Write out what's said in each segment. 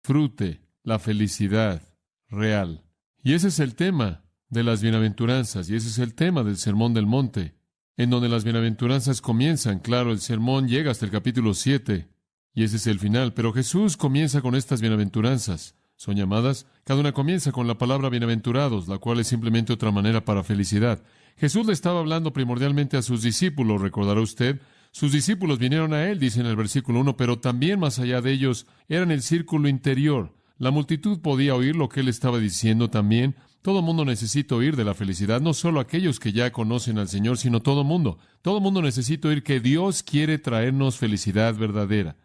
disfrute, la felicidad real. Y ese es el tema de las bienaventuranzas, y ese es el tema del Sermón del Monte, en donde las bienaventuranzas comienzan. Claro, el sermón llega hasta el capítulo 7, y ese es el final, pero Jesús comienza con estas bienaventuranzas. Son llamadas, cada una comienza con la palabra bienaventurados, la cual es simplemente otra manera para felicidad. Jesús le estaba hablando primordialmente a sus discípulos, recordará usted. Sus discípulos vinieron a él, dice en el versículo 1, pero también más allá de ellos eran el círculo interior. La multitud podía oír lo que él estaba diciendo también. Todo mundo necesita oír de la felicidad, no solo aquellos que ya conocen al Señor, sino todo mundo. Todo mundo necesita oír que Dios quiere traernos felicidad verdadera,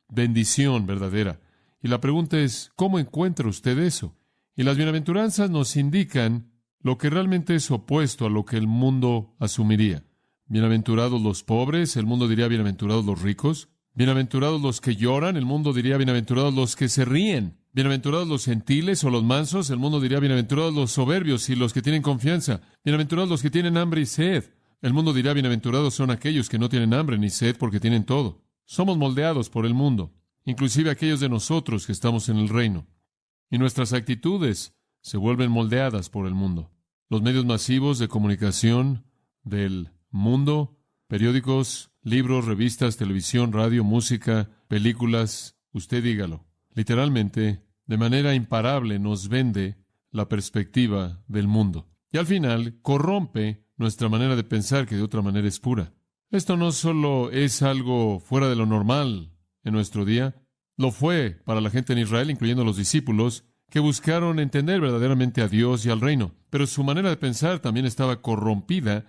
bendición verdadera. Y la pregunta es, ¿cómo encuentra usted eso? Y las bienaventuranzas nos indican lo que realmente es opuesto a lo que el mundo asumiría. Bienaventurados los pobres, el mundo diría bienaventurados los ricos. Bienaventurados los que lloran, el mundo diría bienaventurados los que se ríen. Bienaventurados los gentiles o los mansos, el mundo diría bienaventurados los soberbios y los que tienen confianza. Bienaventurados los que tienen hambre y sed. El mundo dirá bienaventurados son aquellos que no tienen hambre ni sed porque tienen todo. Somos moldeados por el mundo, inclusive aquellos de nosotros que estamos en el reino. Y nuestras actitudes se vuelven moldeadas por el mundo. Los medios masivos de comunicación del mundo, periódicos, libros, revistas, televisión, radio, música, películas, usted dígalo. Literalmente, de manera imparable, nos vende la perspectiva del mundo. Y al final, corrompe nuestra manera de pensar, que de otra manera es pura. Esto no solo es algo fuera de lo normal en nuestro día, lo fue para la gente en Israel, incluyendo los discípulos, que buscaron entender verdaderamente a Dios y al reino. Pero su manera de pensar también estaba corrompida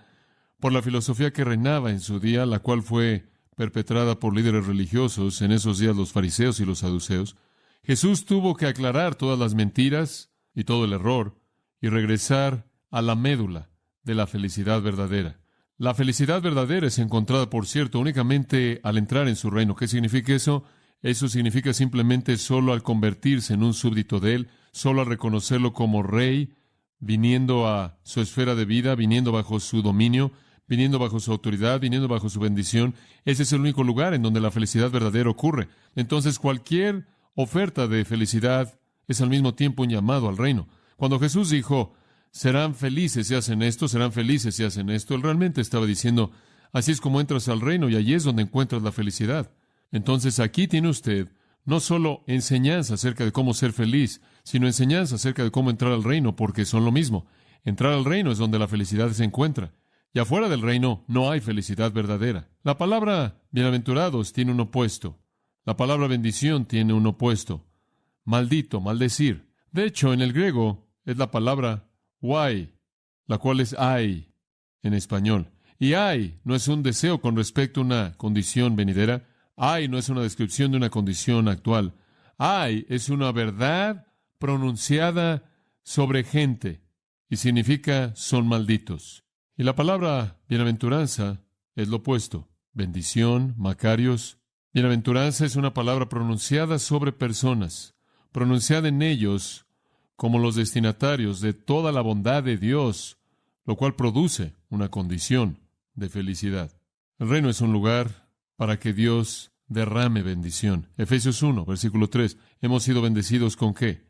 por la filosofía que reinaba en su día, la cual fue perpetrada por líderes religiosos, en esos días los fariseos y los saduceos. Jesús tuvo que aclarar todas las mentiras y todo el error y regresar a la médula de la felicidad verdadera. La felicidad verdadera es encontrada, por cierto, únicamente al entrar en su reino. ¿Qué significa eso? Eso significa simplemente solo al convertirse en un súbdito de Él, solo al reconocerlo como Rey, viniendo a su esfera de vida, viniendo bajo su dominio, viniendo bajo su autoridad, viniendo bajo su bendición. Ese es el único lugar en donde la felicidad verdadera ocurre. Entonces, cualquier oferta de felicidad es al mismo tiempo un llamado al reino. Cuando Jesús dijo, serán felices si hacen esto, serán felices si hacen esto, Él realmente estaba diciendo, así es como entras al reino y allí es donde encuentras la felicidad. Entonces, aquí tiene usted no solo enseñanza acerca de cómo ser feliz, sino enseñanza acerca de cómo entrar al reino, porque son lo mismo. Entrar al reino es donde la felicidad se encuentra. Y afuera del reino no hay felicidad verdadera. La palabra bienaventurados tiene un opuesto. La palabra bendición tiene un opuesto. Maldito, maldecir. De hecho, en el griego es la palabra guay, la cual es ay en español. Y ay no es un deseo con respecto a una condición venidera. Ay no es una descripción de una condición actual. Ay es una verdad pronunciada sobre gente y significa son malditos. Y la palabra bienaventuranza es lo opuesto. Bendición, macarios. Bienaventuranza es una palabra pronunciada sobre personas, pronunciada en ellos como los destinatarios de toda la bondad de Dios, lo cual produce una condición de felicidad. El reino es un lugar para que Dios derrame bendición. Efesios 1, versículo 3. Hemos sido bendecidos ¿con qué?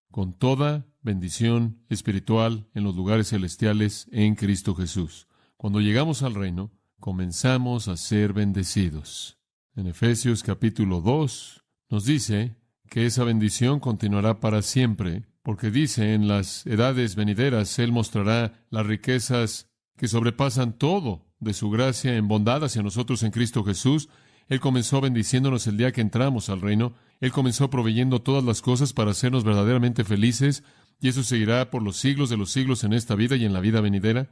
Con toda bendición espiritual en los lugares celestiales en Cristo Jesús. Cuando llegamos al reino, comenzamos a ser bendecidos. En Efesios capítulo 2 nos dice que esa bendición continuará para siempre, porque dice, en las edades venideras Él mostrará las riquezas que sobrepasan todo de su gracia en bondad hacia nosotros en Cristo Jesús. Él comenzó bendiciéndonos el día que entramos al reino. Él comenzó proveyendo todas las cosas para hacernos verdaderamente felices, y eso seguirá por los siglos de los siglos en esta vida y en la vida venidera.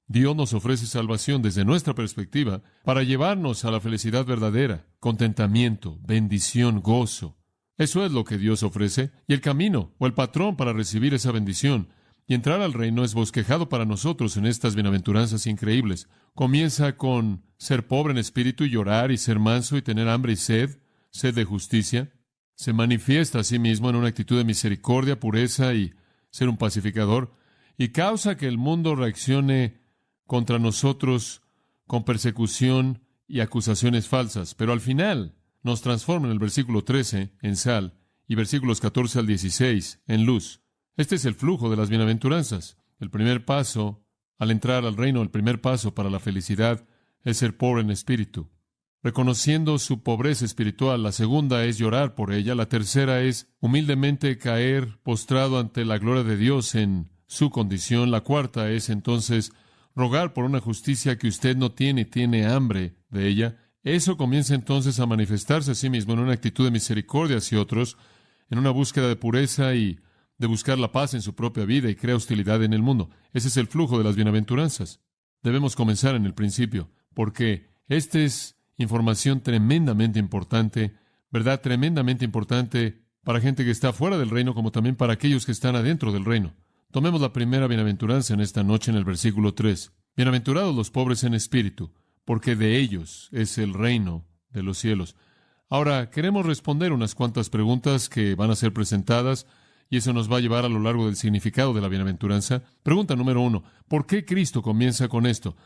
Dios nos ofrece salvación desde nuestra perspectiva para llevarnos a la felicidad verdadera, contentamiento, bendición, gozo. Eso es lo que Dios ofrece, y el camino o el patrón para recibir esa bendición y entrar al reino es bosquejado para nosotros en estas bienaventuranzas increíbles. Comienza con ser pobre en espíritu y llorar y ser manso y tener hambre y sed de justicia. Se manifiesta a sí mismo en una actitud de misericordia, pureza y ser un pacificador, y causa que el mundo reaccione contra nosotros con persecución y acusaciones falsas. Pero al final nos transforma en el versículo 13 en sal y versículos 14 al 16 en luz. Este es el flujo de las bienaventuranzas. El primer paso al entrar al reino, el primer paso para la felicidad es ser pobre en espíritu, reconociendo su pobreza espiritual. La segunda es llorar por ella. La tercera es humildemente caer postrado ante la gloria de Dios en su condición. La cuarta es entonces rogar por una justicia que usted no tiene y tiene hambre de ella. Eso comienza entonces a manifestarse a sí mismo en una actitud de misericordia hacia otros, en una búsqueda de pureza y de buscar la paz en su propia vida y crea hostilidad en el mundo. Ese es el flujo de las bienaventuranzas. Debemos comenzar en el principio, porque esta es información tremendamente importante, ¿verdad? Tremendamente importante para gente que está fuera del reino, como también para aquellos que están adentro del reino. Tomemos la primera bienaventuranza en esta noche en el versículo 3. Bienaventurados los pobres en espíritu, porque de ellos es el reino de los cielos. Ahora, queremos responder unas cuantas preguntas que van a ser presentadas, y eso nos va a llevar a lo largo del significado de la bienaventuranza. Pregunta número 1. ¿Por qué Cristo comienza con esto?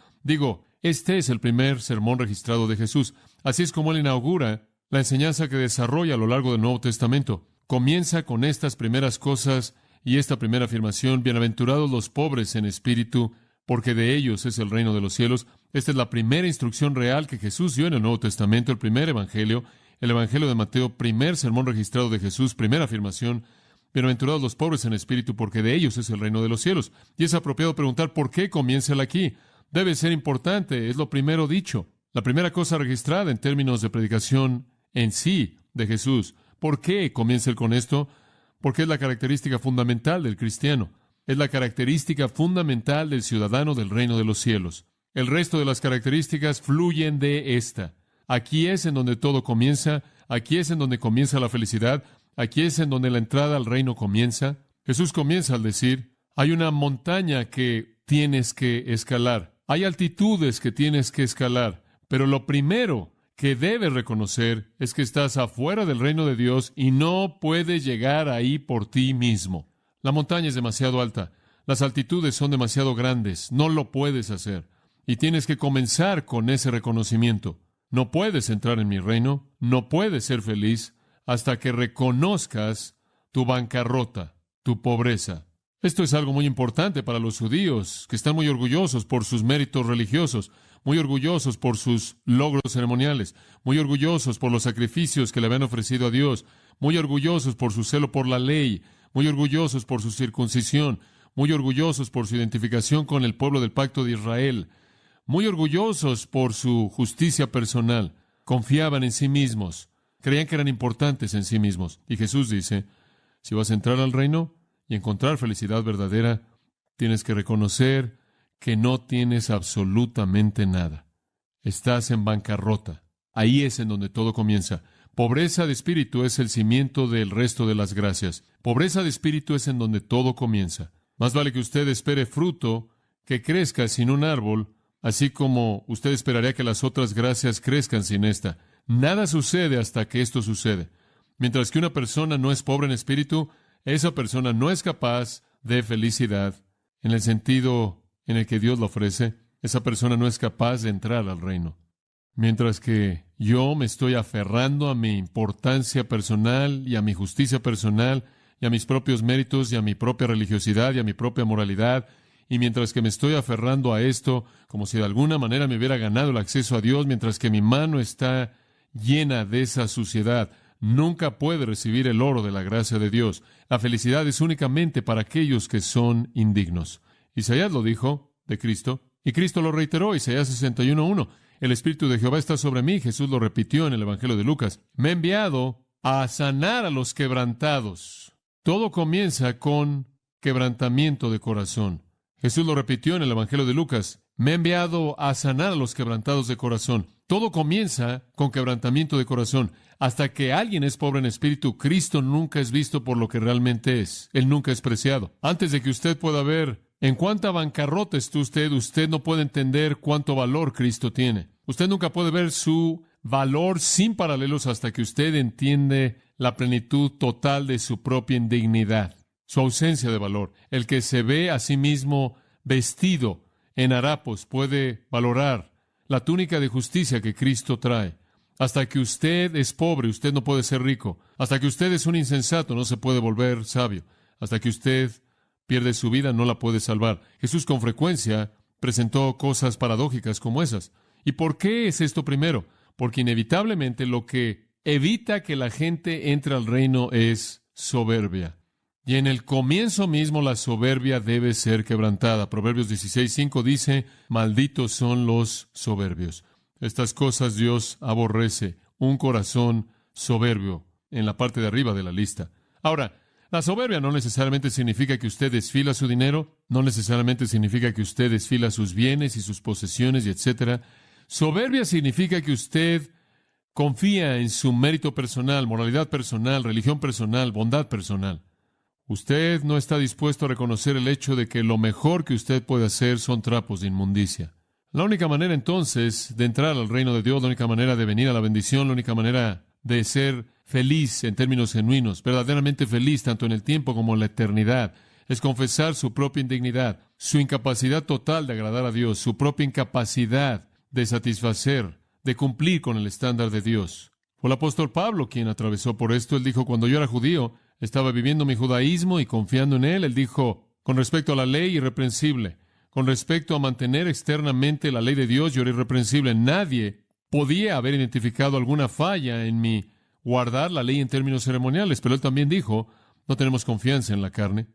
Este es el primer sermón registrado de Jesús. Así es como Él inaugura la enseñanza que desarrolla a lo largo del Nuevo Testamento. Comienza con estas primeras cosas y esta primera afirmación: bienaventurados los pobres en espíritu, porque de ellos es el reino de los cielos. Esta es la primera instrucción real que Jesús dio en el Nuevo Testamento, el primer evangelio, el evangelio de Mateo, primer sermón registrado de Jesús, primera afirmación: bienaventurados los pobres en espíritu, porque de ellos es el reino de los cielos. Y es apropiado preguntar por qué comienza Él aquí. Debe ser importante, es lo primero dicho, la primera cosa registrada en términos de predicación en sí de Jesús. ¿Por qué comienza Él con esto? Porque es la característica fundamental del cristiano. Es la característica fundamental del ciudadano del reino de los cielos. El resto de las características fluyen de esta. Aquí es en donde todo comienza, aquí es en donde comienza la felicidad, aquí es en donde la entrada al reino comienza. Jesús comienza al decir: hay una montaña que tienes que escalar, hay altitudes que tienes que escalar, pero lo primero que debes reconocer es que estás afuera del reino de Dios y no puedes llegar ahí por ti mismo. La montaña es demasiado alta, las altitudes son demasiado grandes, no lo puedes hacer. Y tienes que comenzar con ese reconocimiento. No puedes entrar en mi reino, no puedes ser feliz hasta que reconozcas tu bancarrota, tu pobreza. Esto es algo muy importante para los judíos, que están muy orgullosos por sus méritos religiosos, muy orgullosos por sus logros ceremoniales, muy orgullosos por los sacrificios que le habían ofrecido a Dios, muy orgullosos por su celo por la ley, muy orgullosos por su circuncisión, muy orgullosos por su identificación con el pueblo del pacto de Israel, muy orgullosos por su justicia personal. Confiaban en sí mismos, creían que eran importantes en sí mismos. Y Jesús dice: si vas a entrar al reino y encontrar felicidad verdadera, tienes que reconocer que no tienes absolutamente nada. Estás en bancarrota. Ahí es en donde todo comienza. Pobreza de espíritu es el cimiento del resto de las gracias. Pobreza de espíritu es en donde todo comienza. Más vale que usted espere fruto que crezca sin un árbol, así como usted esperaría que las otras gracias crezcan sin esta. Nada sucede hasta que esto sucede. Mientras que una persona no es pobre en espíritu, esa persona no es capaz de felicidad en el sentido en el que Dios lo ofrece. Esa persona no es capaz de entrar al reino. Mientras que yo me estoy aferrando a mi importancia personal y a mi justicia personal y a mis propios méritos y a mi propia religiosidad y a mi propia moralidad, y mientras que me estoy aferrando a esto como si de alguna manera me hubiera ganado el acceso a Dios, mientras que mi mano está llena de esa suciedad, nunca puede recibir el oro de la gracia de Dios. La felicidad es únicamente para aquellos que son indignos. Isaías lo dijo de Cristo, y Cristo lo reiteró, Isaías 61:1. El Espíritu de Jehová está sobre mí. Jesús lo repitió en el Evangelio de Lucas. Me ha enviado a sanar a los quebrantados. Todo comienza con quebrantamiento de corazón. Jesús lo repitió en el Evangelio de Lucas. Me ha enviado a sanar a los quebrantados de corazón. Todo comienza con quebrantamiento de corazón. Hasta que alguien es pobre en espíritu, Cristo nunca es visto por lo que realmente es. Él nunca es preciado. Antes de que usted pueda ver en cuánta bancarrota está usted no puede entender cuánto valor Cristo tiene. Usted nunca puede ver su valor sin paralelos hasta que usted entiende la plenitud total de su propia indignidad, su ausencia de valor. El que se ve a sí mismo vestido en harapos puede valorar la túnica de justicia que Cristo trae. Hasta que usted es pobre, usted no puede ser rico. Hasta que usted es un insensato, no se puede volver sabio. Hasta que usted pierde su vida, no la puede salvar. Jesús con frecuencia presentó cosas paradójicas como esas. ¿Y por qué es esto primero? Porque inevitablemente lo que evita que la gente entre al reino es soberbia. Y en el comienzo mismo la soberbia debe ser quebrantada. Proverbios 16:5 dice, malditos son los soberbios. Estas cosas Dios aborrece, un corazón soberbio, en la parte de arriba de la lista. Ahora, la soberbia no necesariamente significa que usted desfila su dinero, no necesariamente significa que usted desfila sus bienes y sus posesiones y etcétera. Soberbia significa que usted confía en su mérito personal, moralidad personal, religión personal, bondad personal. Usted no está dispuesto a reconocer el hecho de que lo mejor que usted puede hacer son trapos de inmundicia. La única manera entonces de entrar al reino de Dios, la única manera de venir a la bendición, la única manera de ser feliz en términos genuinos, verdaderamente feliz tanto en el tiempo como en la eternidad, es confesar su propia indignidad, su incapacidad total de agradar a Dios, su propia incapacidad de satisfacer, de cumplir con el estándar de Dios. Fue el apóstol Pablo quien atravesó por esto. Él dijo, cuando yo era judío, estaba viviendo mi judaísmo y confiando en él. Él dijo, con respecto a la ley, irreprensible. Con respecto a mantener externamente la ley de Dios, yo era irreprensible. Nadie podía haber identificado alguna falla en mi guardar la ley en términos ceremoniales. Pero él también dijo, no tenemos confianza en la carne.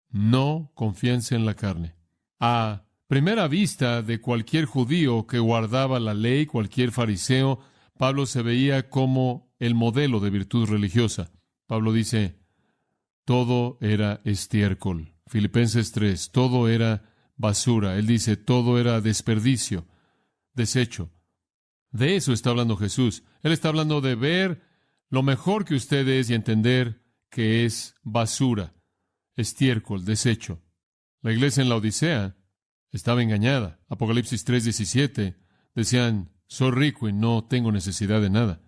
No confianza en la carne. A primera vista de cualquier judío que guardaba la ley, cualquier fariseo, Pablo se veía como el modelo de virtud religiosa. Pablo dice, todo era estiércol. Filipenses 3, todo era basura. Él dice, todo era desperdicio, desecho. De eso está hablando Jesús. Él está hablando de ver lo mejor que usted es y entender que es basura, estiércol, desecho. La iglesia en la Odisea estaba engañada. Apocalipsis 3:17 decían, soy rico y no tengo necesidad de nada.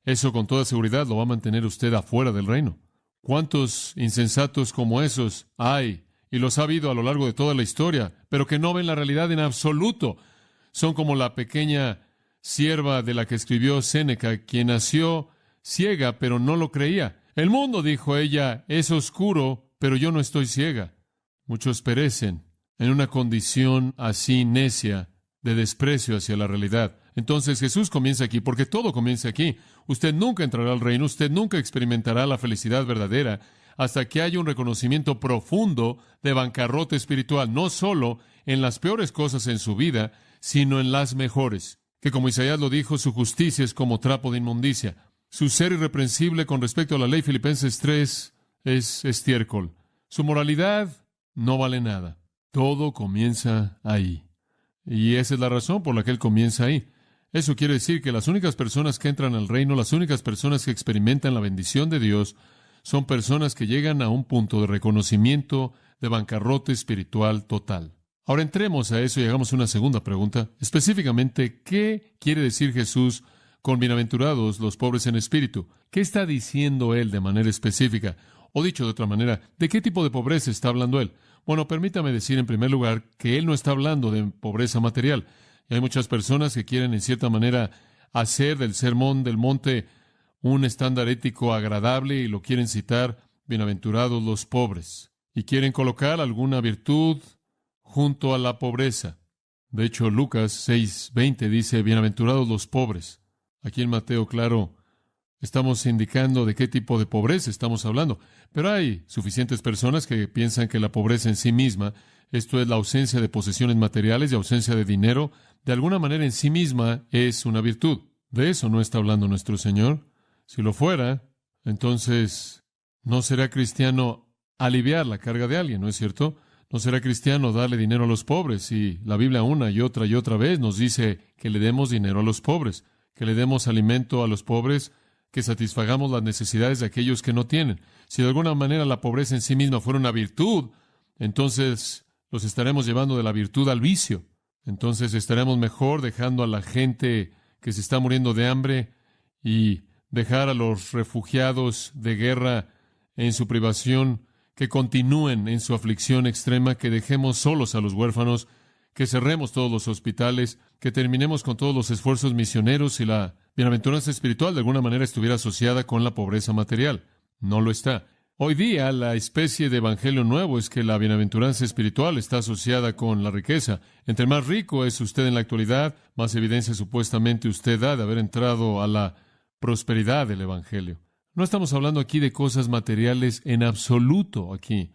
Eso con toda seguridad lo va a mantener usted afuera del reino. ¿Cuántos insensatos como esos hay? Y los ha habido a lo largo de toda la historia, pero que no ven la realidad en absoluto. Son como la pequeña sierva de la que escribió Séneca, quien nació ciega, pero no lo creía. El mundo, dijo ella, es oscuro, pero yo no estoy ciega. Muchos perecen en una condición así necia de desprecio hacia la realidad. Entonces Jesús comienza aquí, porque todo comienza aquí. Usted nunca entrará al reino, usted nunca experimentará la felicidad verdadera hasta que haya un reconocimiento profundo de bancarrota espiritual, no solo en las peores cosas en su vida, sino en las mejores. Que como Isaías lo dijo, su justicia es como trapo de inmundicia. Su ser irreprensible con respecto a la ley, Filipenses 3, es estiércol. Su moralidad no vale nada. Todo comienza ahí. Y esa es la razón por la que Él comienza ahí. Eso quiere decir que las únicas personas que entran al reino, las únicas personas que experimentan la bendición de Dios, son personas que llegan a un punto de reconocimiento de bancarrota espiritual total. Ahora entremos a eso y hagamos una segunda pregunta. Específicamente, ¿qué quiere decir Jesús con bienaventurados los pobres en espíritu? ¿Qué está diciendo Él de manera específica? O dicho de otra manera, ¿de qué tipo de pobreza está hablando Él? Bueno, permítame decir en primer lugar que Él no está hablando de pobreza material. Y hay muchas personas que quieren en cierta manera hacer del Sermón del Monte un estándar ético agradable y lo quieren citar, bienaventurados los pobres, y quieren colocar alguna virtud junto a la pobreza. De hecho, Lucas 6:20 dice, bienaventurados los pobres. Aquí en Mateo, claro, estamos indicando de qué tipo de pobreza estamos hablando. Pero hay suficientes personas que piensan que la pobreza en sí misma, esto es la ausencia de posesiones materiales y ausencia de dinero, de alguna manera en sí misma es una virtud. De eso no está hablando nuestro Señor. Si lo fuera, entonces no será cristiano aliviar la carga de alguien, ¿no es cierto? No será cristiano darle dinero a los pobres. Y la Biblia una y otra vez nos dice que le demos dinero a los pobres, que le demos alimento a los pobres, que satisfagamos las necesidades de aquellos que no tienen. Si de alguna manera la pobreza en sí misma fuera una virtud, entonces los estaremos llevando de la virtud al vicio. Entonces estaremos mejor dejando a la gente que se está muriendo de hambre y dejar a los refugiados de guerra en su privación, que continúen en su aflicción extrema, que dejemos solos a los huérfanos, que cerremos todos los hospitales, que terminemos con todos los esfuerzos misioneros y la bienaventuranza espiritual de alguna manera estuviera asociada con la pobreza material. No lo está. Hoy día, la especie de evangelio nuevo es que la bienaventuranza espiritual está asociada con la riqueza. Entre más rico es usted en la actualidad, más evidencia supuestamente usted da de haber entrado a la prosperidad del evangelio. No estamos hablando aquí de cosas materiales en absoluto aquí.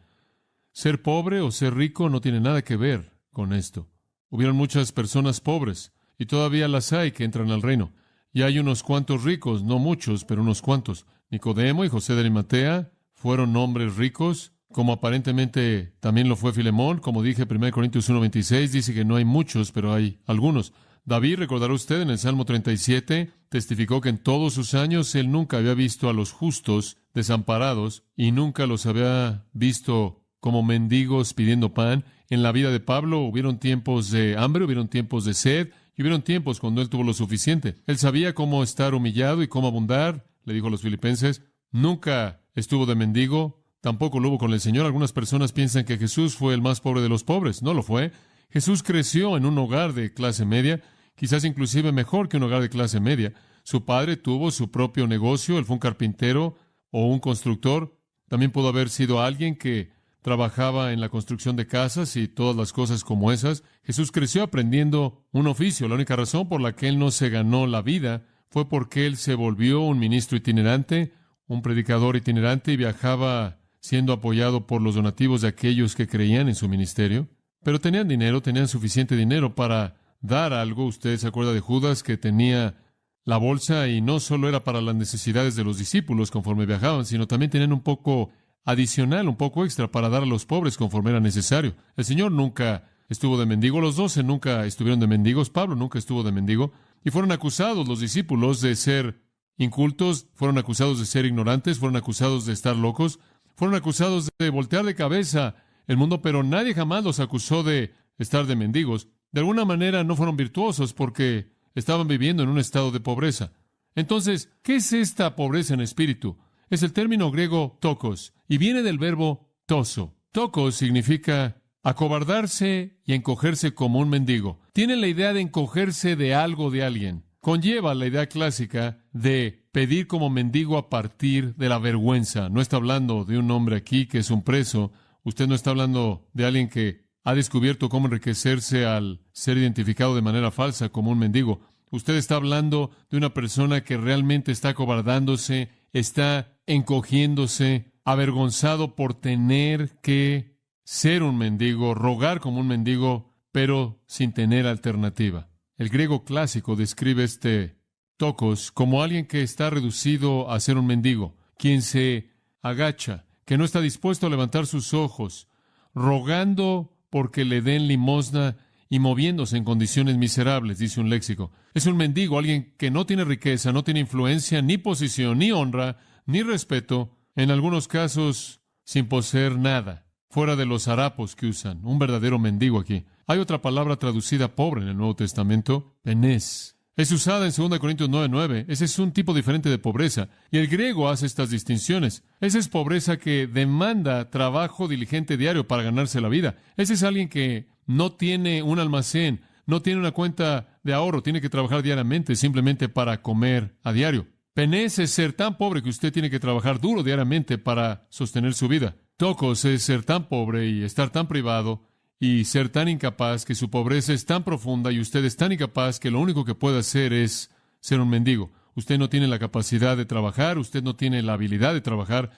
Ser pobre o ser rico no tiene nada que ver con esto. Hubieron muchas personas pobres, y todavía las hay que entran al reino. Y hay unos cuantos ricos, no muchos, pero unos cuantos. Nicodemo y José de Arimatea fueron hombres ricos, como aparentemente también lo fue Filemón. Como dije, 1 Corintios 1:26 dice que no hay muchos, pero hay algunos. David, recordará usted, en el Salmo 37, testificó que en todos sus años él nunca había visto a los justos desamparados y nunca los había visto como mendigos pidiendo pan. En la vida de Pablo hubieron tiempos de hambre, hubieron tiempos de sed, y hubieron tiempos cuando él tuvo lo suficiente. Él sabía cómo estar humillado y cómo abundar, le dijo a los filipenses. Nunca estuvo de mendigo, tampoco lo hubo con el Señor. Algunas personas piensan que Jesús fue el más pobre de los pobres. No lo fue. Jesús creció en un hogar de clase media, quizás inclusive mejor que un hogar de clase media. Su padre tuvo su propio negocio, él fue un carpintero o un constructor. También pudo haber sido alguien que trabajaba en la construcción de casas y todas las cosas como esas. Jesús creció aprendiendo un oficio. La única razón por la que él no se ganó la vida fue porque él se volvió un ministro itinerante, un predicador itinerante, y viajaba siendo apoyado por los donativos de aquellos que creían en su ministerio. Pero tenían dinero, tenían suficiente dinero para dar algo. Usted se acuerda de Judas, que tenía la bolsa y no solo era para las necesidades de los discípulos conforme viajaban, sino también tenían un poco adicional, un poco extra para dar a los pobres conforme era necesario. El Señor nunca estuvo de mendigo, los 12 nunca estuvieron de mendigos, Pablo nunca estuvo de mendigo, y fueron acusados los discípulos de ser incultos, fueron acusados de ser ignorantes, fueron acusados de estar locos, fueron acusados de voltear de cabeza el mundo, pero nadie jamás los acusó de estar de mendigos. De alguna manera no fueron virtuosos porque estaban viviendo en un estado de pobreza. Entonces, ¿qué es esta pobreza en espíritu? Es el término griego tokos, y viene del verbo toso. Tokos significa acobardarse y encogerse como un mendigo. Tiene la idea de encogerse de algo de alguien. Conlleva la idea clásica de pedir como mendigo a partir de la vergüenza. No está hablando de un hombre aquí que es un preso. Usted no está hablando de alguien que ha descubierto cómo enriquecerse al ser identificado de manera falsa como un mendigo. Usted está hablando de una persona que realmente está acobardándose, está encogiéndose, avergonzado por tener que ser un mendigo, rogar como un mendigo, pero sin tener alternativa. El griego clásico describe este tokos como alguien que está reducido a ser un mendigo, quien se agacha, que no está dispuesto a levantar sus ojos, rogando porque le den limosna y moviéndose en condiciones miserables, dice un léxico. Es un mendigo, alguien que no tiene riqueza, no tiene influencia, ni posición, ni honra, ni respeto, en algunos casos sin poseer nada, fuera de los harapos que usan. Un verdadero mendigo aquí. Hay otra palabra traducida pobre en el Nuevo Testamento, penés. Es usada en 2 Corintios 9:9. Ese es un tipo diferente de pobreza. Y el griego hace estas distinciones. Esa es pobreza que demanda trabajo diligente diario para ganarse la vida. Ese es alguien que no tiene un almacén, no tiene una cuenta de ahorro, tiene que trabajar diariamente simplemente para comer a diario. Penés es ser tan pobre que usted tiene que trabajar duro diariamente para sostener su vida. Tokos es ser tan pobre y estar tan privado y ser tan incapaz que su pobreza es tan profunda y usted es tan incapaz que lo único que puede hacer es ser un mendigo. Usted no tiene la capacidad de trabajar, usted no tiene la habilidad de trabajar,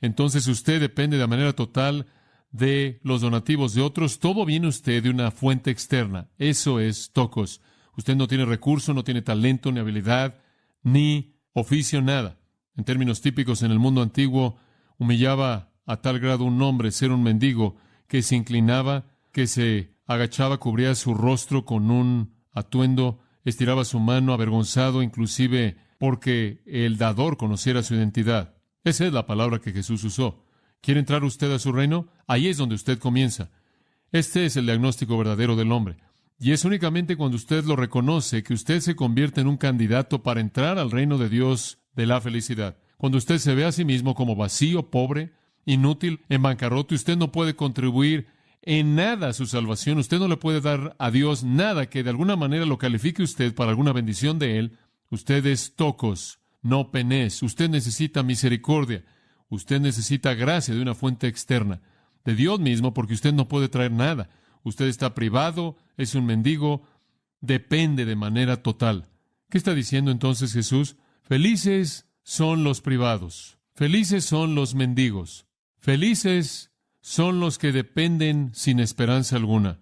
entonces usted depende de manera total de los donativos de otros. Todo viene usted de una fuente externa. Eso es tokos. Usted no tiene recurso, no tiene talento, ni habilidad, ni oficio, nada. En términos típicos, en el mundo antiguo, humillaba a tal grado un hombre ser un mendigo que se inclinaba, que se agachaba, cubría su rostro con un atuendo, estiraba su mano avergonzado, inclusive porque el dador conociera su identidad. Esa es la palabra que Jesús usó. ¿Quiere entrar usted a su reino? Ahí es donde usted comienza. Este es el diagnóstico verdadero del hombre. Y es únicamente cuando usted lo reconoce que usted se convierte en un candidato para entrar al reino de Dios de la felicidad. Cuando usted se ve a sí mismo como vacío, pobre, inútil, en bancarrota, usted no puede contribuir en nada su salvación. Usted no le puede dar a Dios nada que de alguna manera lo califique usted para alguna bendición de Él. Usted es tocos, no penés. Usted necesita misericordia. Usted necesita gracia de una fuente externa, de Dios mismo, porque usted no puede traer nada. Usted está privado, es un mendigo, depende de manera total. ¿Qué está diciendo entonces Jesús? Felices son los privados. Felices son los mendigos. Felices son los que dependen sin esperanza alguna.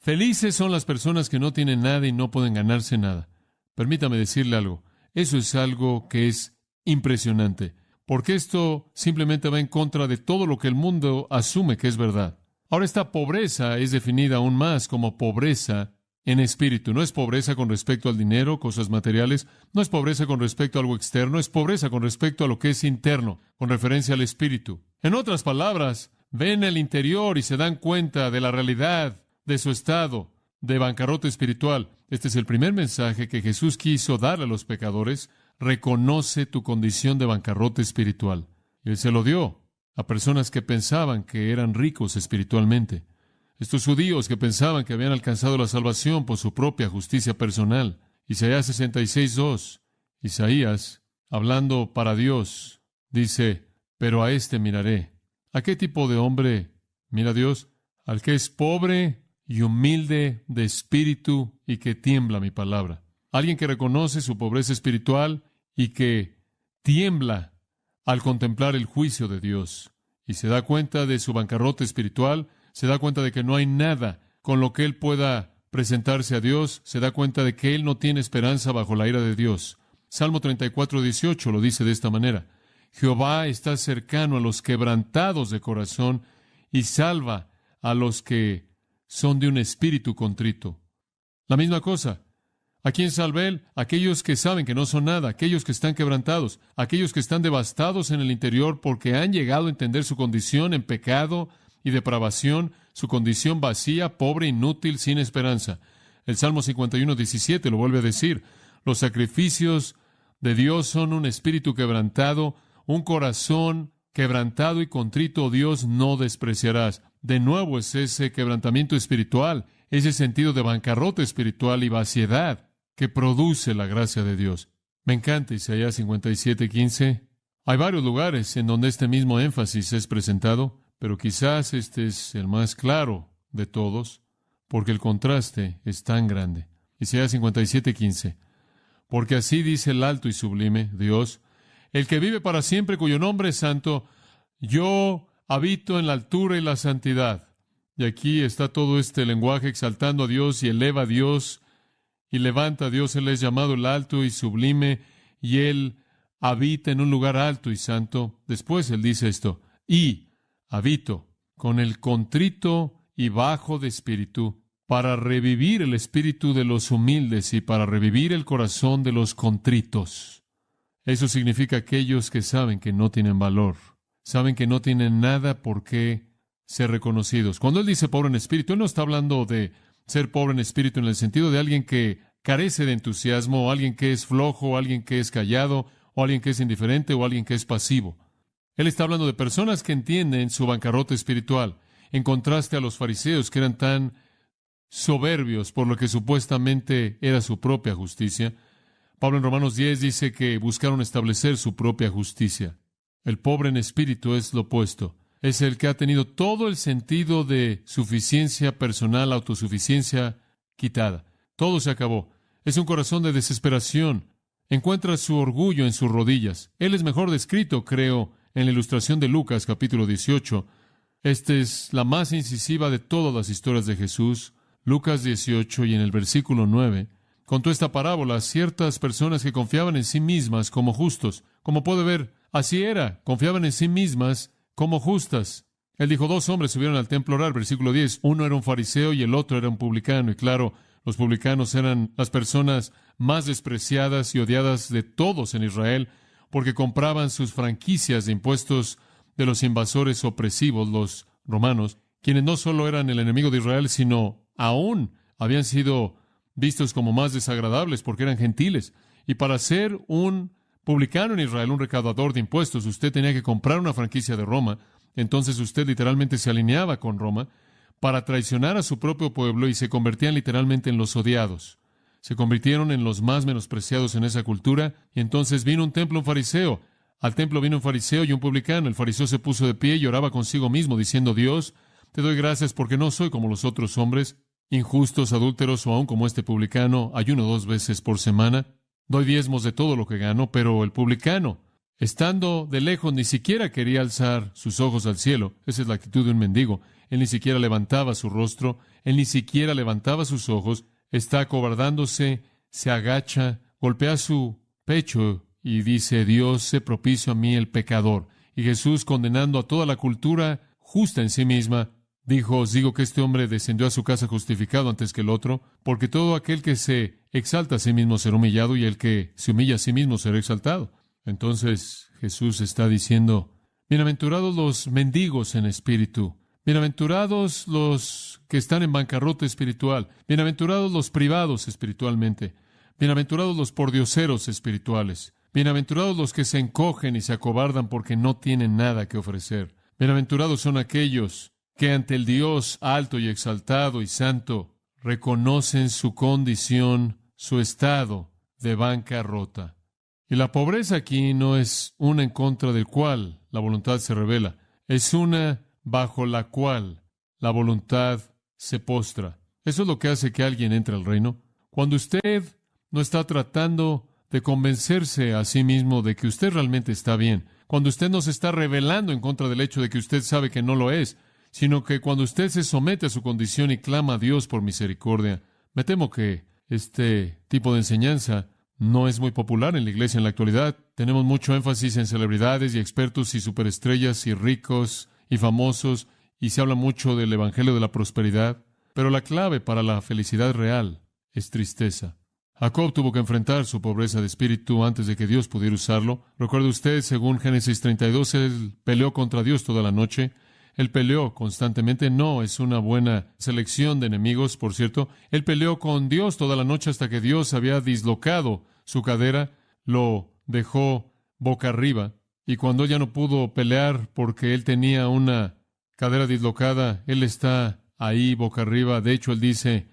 Felices son las personas que no tienen nada y no pueden ganarse nada. Permítame decirle algo. Eso es algo que es impresionante, porque esto simplemente va en contra de todo lo que el mundo asume que es verdad. Ahora, esta pobreza es definida aún más como pobreza en espíritu. No es pobreza con respecto al dinero, cosas materiales. No es pobreza con respecto a algo externo. Es pobreza con respecto a lo que es interno, con referencia al espíritu. En otras palabras, ven el interior y se dan cuenta de la realidad de su estado de bancarrota espiritual. Este es el primer mensaje que Jesús quiso dar a los pecadores. Reconoce tu condición de bancarrota espiritual. Y Él se lo dio a personas que pensaban que eran ricos espiritualmente. Estos judíos que pensaban que habían alcanzado la salvación por su propia justicia personal. Isaías 66:2. Isaías, hablando para Dios, dice, pero a este miraré. ¿A qué tipo de hombre mira Dios? Al que es pobre y humilde de espíritu y que tiembla mi palabra. Alguien que reconoce su pobreza espiritual y que tiembla al contemplar el juicio de Dios. Y se da cuenta de su bancarrota espiritual, se da cuenta de que no hay nada con lo que él pueda presentarse a Dios, se da cuenta de que él no tiene esperanza bajo la ira de Dios. Salmo 34:18 lo dice de esta manera. Jehová está cercano a los quebrantados de corazón y salva a los que son de un espíritu contrito. La misma cosa. ¿A quién salva Él? Aquellos que saben que no son nada, aquellos que están quebrantados, aquellos que están devastados en el interior porque han llegado a entender su condición en pecado y depravación, su condición vacía, pobre, inútil, sin esperanza. El Salmo 51:17 lo vuelve a decir. Los sacrificios de Dios son un espíritu quebrantado, un corazón quebrantado y contrito, Dios no despreciarás. De nuevo es ese quebrantamiento espiritual, ese sentido de bancarrota espiritual y vaciedad que produce la gracia de Dios. Me encanta Isaías 57:15. Hay varios lugares en donde este mismo énfasis es presentado, pero quizás este es el más claro de todos, porque el contraste es tan grande. Isaías 57:15. Porque así dice el alto y sublime Dios, el que vive para siempre, cuyo nombre es santo, yo habito en la altura y la santidad. Y aquí está todo este lenguaje exaltando a Dios y eleva a Dios y levanta a Dios. Él es llamado el alto y sublime y Él habita en un lugar alto y santo. Después Él dice esto, y habito con el contrito y bajo de espíritu, para revivir el espíritu de los humildes y para revivir el corazón de los contritos. Eso significa aquellos que saben que no tienen valor, saben que no tienen nada por qué ser reconocidos. Cuando Él dice pobre en espíritu, Él no está hablando de ser pobre en espíritu en el sentido de alguien que carece de entusiasmo, o alguien que es flojo, o alguien que es callado, o alguien que es indiferente, o alguien que es pasivo. Él está hablando de personas que entienden su bancarrota espiritual, en contraste a los fariseos que eran tan soberbios por lo que supuestamente era su propia justicia. Pablo en Romanos 10 dice que buscaron establecer su propia justicia. El pobre en espíritu es lo opuesto. Es el que ha tenido todo el sentido de suficiencia personal, autosuficiencia quitada. Todo se acabó. Es un corazón de desesperación. Encuentra su orgullo en sus rodillas. Él es mejor descrito, creo, en la ilustración de Lucas, capítulo 18. Esta es la más incisiva de todas las historias de Jesús. Lucas 18, y en el versículo 9, contó esta parábola a ciertas personas que confiaban en sí mismas como justos. Como puede ver, así era, confiaban en sí mismas como justas. Él dijo, 2 hombres subieron al templo a orar, versículo 10. Uno era un fariseo y el otro era un publicano. Y claro, los publicanos eran las personas más despreciadas y odiadas de todos en Israel, porque compraban sus franquicias de impuestos de los invasores opresivos, los romanos, quienes no solo eran el enemigo de Israel, sino aún habían sido vistos como más desagradables porque eran gentiles. Y para ser un publicano en Israel, un recaudador de impuestos, usted tenía que comprar una franquicia de Roma. Entonces usted literalmente se alineaba con Roma para traicionar a su propio pueblo y se convertían literalmente en los odiados. Se convirtieron en los más menospreciados en esa cultura, y entonces vino un templo, un fariseo. Al templo vino un fariseo y un publicano. El fariseo se puso de pie y oraba consigo mismo, diciendo: Dios, te doy gracias porque no soy como los otros hombres, injustos, adúlteros o aun como este publicano. Ayuno 2 veces por semana. Doy diezmos de todo lo que gano. Pero el publicano, estando de lejos, ni siquiera quería alzar sus ojos al cielo. Esa es la actitud de un mendigo. Él ni siquiera levantaba su rostro. Él ni siquiera levantaba sus ojos. Está acobardándose, se agacha, golpea su pecho y dice: Dios, sé propicio a mí, el pecador. Y Jesús, condenando a toda la cultura justa en sí misma, dijo: Os digo que este hombre descendió a su casa justificado antes que el otro, porque todo aquel que se exalta a sí mismo será humillado, y el que se humilla a sí mismo será exaltado. Entonces Jesús está diciendo: bienaventurados los mendigos en espíritu, bienaventurados los que están en bancarrota espiritual, bienaventurados los privados espiritualmente, bienaventurados los pordioseros espirituales, bienaventurados los que se encogen y se acobardan porque no tienen nada que ofrecer. Bienaventurados son aquellos que ante el Dios alto y exaltado y santo reconocen su condición, su estado de bancarrota. Y la pobreza aquí no es una en contra del cual la voluntad se revela, es una bajo la cual la voluntad se postra. Eso es lo que hace que alguien entre al reino. Cuando usted no está tratando de convencerse a sí mismo de que usted realmente está bien, cuando usted no se está rebelando en contra del hecho de que usted sabe que no lo es, sino que cuando usted se somete a su condición y clama a Dios por misericordia. Me temo que este tipo de enseñanza no es muy popular en la iglesia en la actualidad. Tenemos mucho énfasis en celebridades y expertos y superestrellas y ricos y famosos, y se habla mucho del evangelio de la prosperidad, pero la clave para la felicidad real es tristeza. Jacob tuvo que enfrentar su pobreza de espíritu antes de que Dios pudiera usarlo. Recuerde usted, según Génesis 32, él peleó contra Dios toda la noche. Él peleó constantemente. No es una buena selección de enemigos, por cierto. Él peleó con Dios toda la noche hasta que Dios había dislocado su cadera, lo dejó boca arriba. Y cuando ya no pudo pelear porque él tenía una cadera dislocada, él está ahí boca arriba. De hecho, él dice: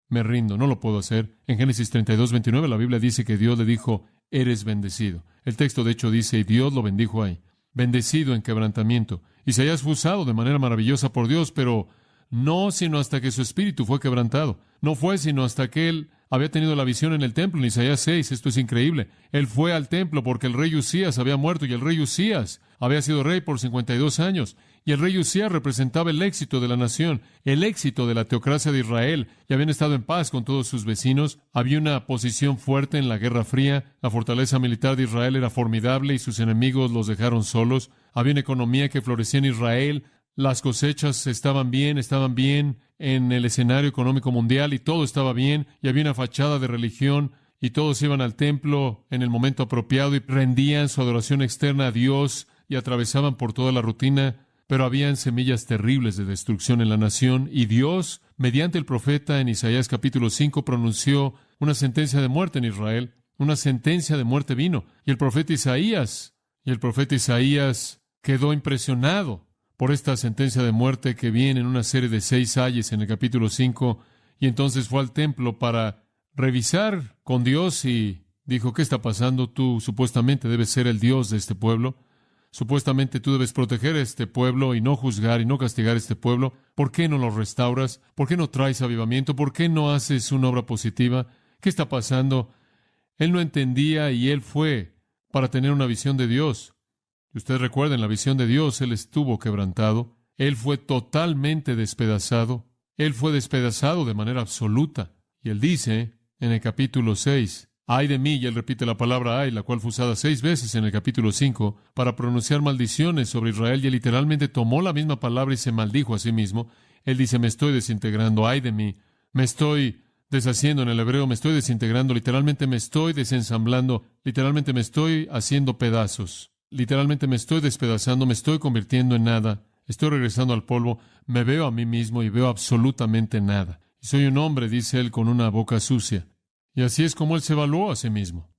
me rindo, no lo puedo hacer. En Génesis 32:29 la Biblia dice que Dios le dijo: eres bendecido. El texto de hecho dice: y Dios lo bendijo ahí. Bendecido en quebrantamiento. Isaías fue usado de manera maravillosa por Dios, pero no sino hasta que su espíritu fue quebrantado. No fue sino hasta que él había tenido la visión en el templo, en Isaías 6. Esto es increíble. Él fue al templo porque el rey Usías había muerto, y el rey Usías había sido rey por 52 años. Y el rey Usías representaba el éxito de la nación, el éxito de la teocracia de Israel, y habían estado en paz con todos sus vecinos. Había una posición fuerte en la Guerra Fría. La fortaleza militar de Israel era formidable y sus enemigos los dejaron solos. Había una economía que florecía en Israel. Las cosechas estaban bien en el escenario económico mundial, y todo estaba bien, y había una fachada de religión, y todos iban al templo en el momento apropiado y rendían su adoración externa a Dios y atravesaban por toda la rutina. Pero habían semillas terribles de destrucción en la nación, y Dios, mediante el profeta en Isaías capítulo 5, pronunció una sentencia de muerte en Israel. Una sentencia de muerte vino. Y el profeta Isaías quedó impresionado por esta sentencia de muerte que viene en una serie de 6 ayes en el capítulo 5, y entonces fue al templo para revisar con Dios y dijo: ¿qué está pasando? Tú supuestamente debes ser el Dios de este pueblo. Supuestamente tú debes proteger a este pueblo y no juzgar y no castigar a este pueblo. ¿Por qué no lo restauras? ¿Por qué no traes avivamiento? ¿Por qué no haces una obra positiva? ¿Qué está pasando? Él no entendía, y él fue para tener una visión de Dios. Y ustedes recuerden, la visión de Dios, él estuvo quebrantado. Él fue totalmente despedazado. Él fue despedazado de manera absoluta. Y él dice en el capítulo 6, ay de mí, y él repite la palabra ay, la cual fue usada 6 veces en el capítulo 5 para pronunciar maldiciones sobre Israel, y él literalmente tomó la misma palabra y se maldijo a sí mismo. Él dice: me estoy desintegrando, ay de mí, me estoy deshaciendo. En el hebreo, me estoy desintegrando, literalmente me estoy desensamblando, literalmente me estoy haciendo pedazos, literalmente me estoy despedazando, me estoy convirtiendo en nada, estoy regresando al polvo, me veo a mí mismo y veo absolutamente nada. Y soy un hombre, dice él, con una boca sucia. Y así es como él se evaluó a sí mismo.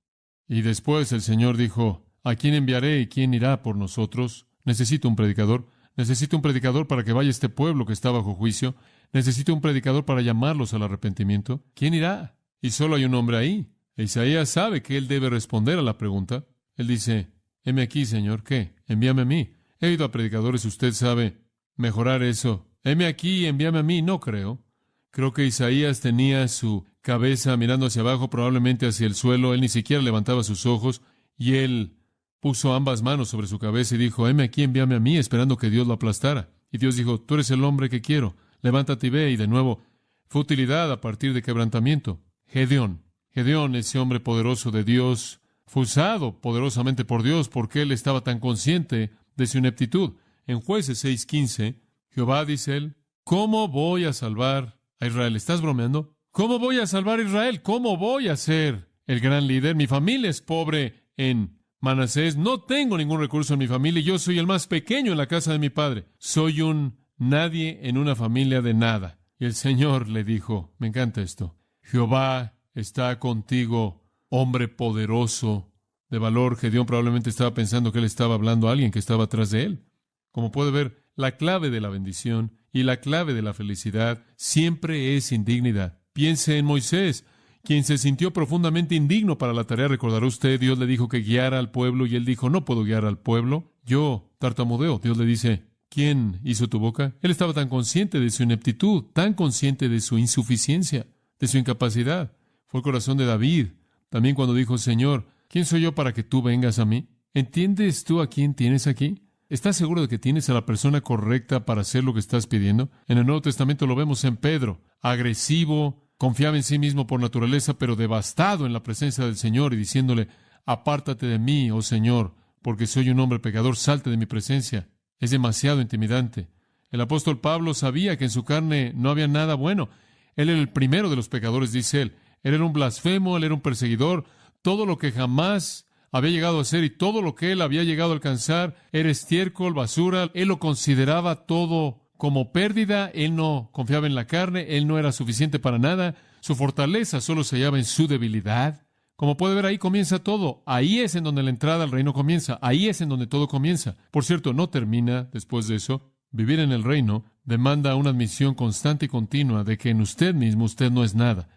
Y después el Señor dijo: ¿a quién enviaré y quién irá por nosotros? Necesito un predicador. Necesito un predicador para que vaya a este pueblo que está bajo juicio. Necesito un predicador para llamarlos al arrepentimiento. ¿Quién irá? Y solo hay un hombre ahí. Isaías sabe que él debe responder a la pregunta. Él dice, heme aquí, Señor, ¿qué? Envíame a mí. He ido a predicadores, usted sabe mejorar eso. Heme aquí, envíame a mí. No creo. Creo que Isaías tenía su cabeza mirando hacia abajo, probablemente hacia el suelo. Él ni siquiera levantaba sus ojos, y él puso ambas manos sobre su cabeza y dijo, heme aquí, envíame a mí, esperando que Dios lo aplastara. Y Dios dijo, tú eres el hombre que quiero. Levántate y ve. Y de nuevo, futilidad a partir de quebrantamiento. Gedeón, ese hombre poderoso de Dios, fue usado poderosamente por Dios porque él estaba tan consciente de su ineptitud. En Jueces 6:15, Jehová, dice él, ¿cómo voy a salvar a Israel? ¿Estás bromeando? ¿Cómo voy a salvar a Israel? ¿Cómo voy a ser el gran líder? Mi familia es pobre en Manasés. No tengo ningún recurso en mi familia. Yo soy el más pequeño en la casa de mi padre. Soy un nadie en una familia de nada. Y el Señor le dijo, me encanta esto, Jehová está contigo, hombre poderoso de valor. Gedeón probablemente estaba pensando que él estaba hablando a alguien que estaba atrás de él. Como puede ver, la clave de la bendición y la clave de la felicidad siempre es indignidad. Piense en Moisés, quien se sintió profundamente indigno para la tarea. Recordará usted, Dios le dijo que guiara al pueblo y él dijo, no puedo guiar al pueblo. Yo tartamudeo. Dios le dice, ¿quién hizo tu boca? Él estaba tan consciente de su ineptitud, tan consciente de su insuficiencia, de su incapacidad. Fue el corazón de David. También cuando dijo, Señor, ¿quién soy yo para que tú vengas a mí? ¿Entiendes tú a quién tienes aquí? ¿Estás seguro de que tienes a la persona correcta para hacer lo que estás pidiendo? En el Nuevo Testamento lo vemos en Pedro, agresivo, confiaba en sí mismo por naturaleza, pero devastado en la presencia del Señor y diciéndole, apártate de mí, oh Señor, porque soy un hombre pecador, salte de mi presencia. Es demasiado intimidante. El apóstol Pablo sabía que en su carne no había nada bueno. Él era el primero de los pecadores, dice él. Él era un blasfemo, él era un perseguidor. Todo lo que jamás había llegado a ser y todo lo que él había llegado a alcanzar era estiércol, basura. Él lo consideraba todo como pérdida. Él no confiaba en la carne, él no era suficiente para nada. Su fortaleza solo se hallaba en su debilidad. Como puede ver, ahí comienza todo. Ahí es en donde la entrada al reino comienza. Ahí es en donde todo comienza. Por cierto, no termina después de eso. Vivir en el reino demanda una admisión constante y continua de que en usted mismo usted no es nada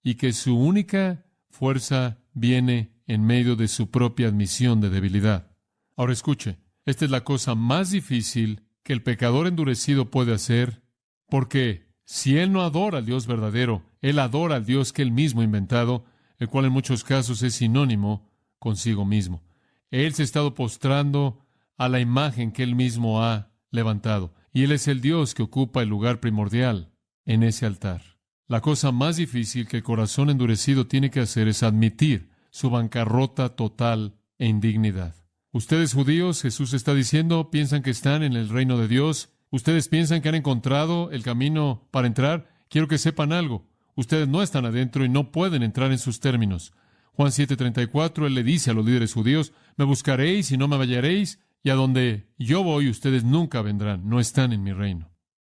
y que su única fuerza viene en medio de su propia admisión de debilidad. Ahora escuche, esta es la cosa más difícil que el pecador endurecido puede hacer, porque si él no adora al Dios verdadero, él adora al Dios que él mismo ha inventado, el cual en muchos casos es sinónimo consigo mismo. Él se ha estado postrando a la imagen que él mismo ha levantado, y él es el Dios que ocupa el lugar primordial en ese altar. La cosa más difícil que el corazón endurecido tiene que hacer es admitir su bancarrota total e indignidad. Ustedes judíos, Jesús está diciendo, piensan que están en el reino de Dios. Ustedes piensan que han encontrado el camino para entrar. Quiero que sepan algo. Ustedes no están adentro y no pueden entrar en sus términos. Juan 7:34, él le dice a los líderes judíos, me buscaréis y no me hallaréis, y a donde yo voy ustedes nunca vendrán, no están en mi reino.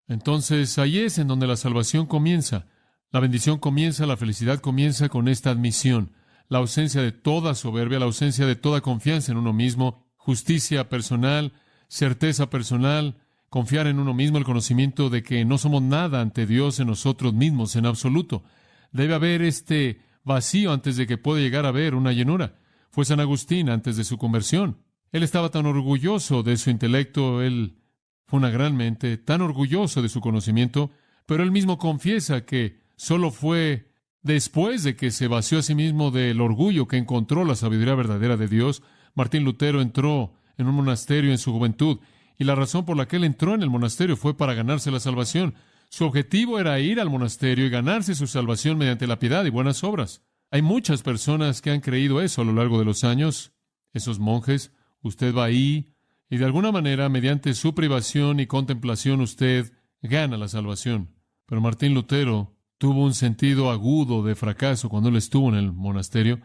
Entonces, ahí es en donde la salvación comienza. La bendición comienza, la felicidad comienza con esta admisión. La ausencia de toda soberbia, la ausencia de toda confianza en uno mismo, justicia personal, certeza personal, confiar en uno mismo, el conocimiento de que no somos nada ante Dios en nosotros mismos en absoluto. Debe haber este vacío antes de que pueda llegar a haber una llenura. Fue San Agustín antes de su conversión. Él estaba tan orgulloso de su intelecto, él fue una gran mente, tan orgulloso de su conocimiento, pero él mismo confiesa que solo fue después de que se vació a sí mismo del orgullo que encontró la sabiduría verdadera de Dios. Martín Lutero entró en un monasterio en su juventud, y la razón por la que él entró en el monasterio fue para ganarse la salvación. Su objetivo era ir al monasterio y ganarse su salvación mediante la piedad y buenas obras. Hay muchas personas que han creído eso a lo largo de los años. Esos monjes, usted va ahí, y de alguna manera, mediante su privación y contemplación, usted gana la salvación. Pero Martín Lutero tuvo un sentido agudo de fracaso cuando él estuvo en el monasterio.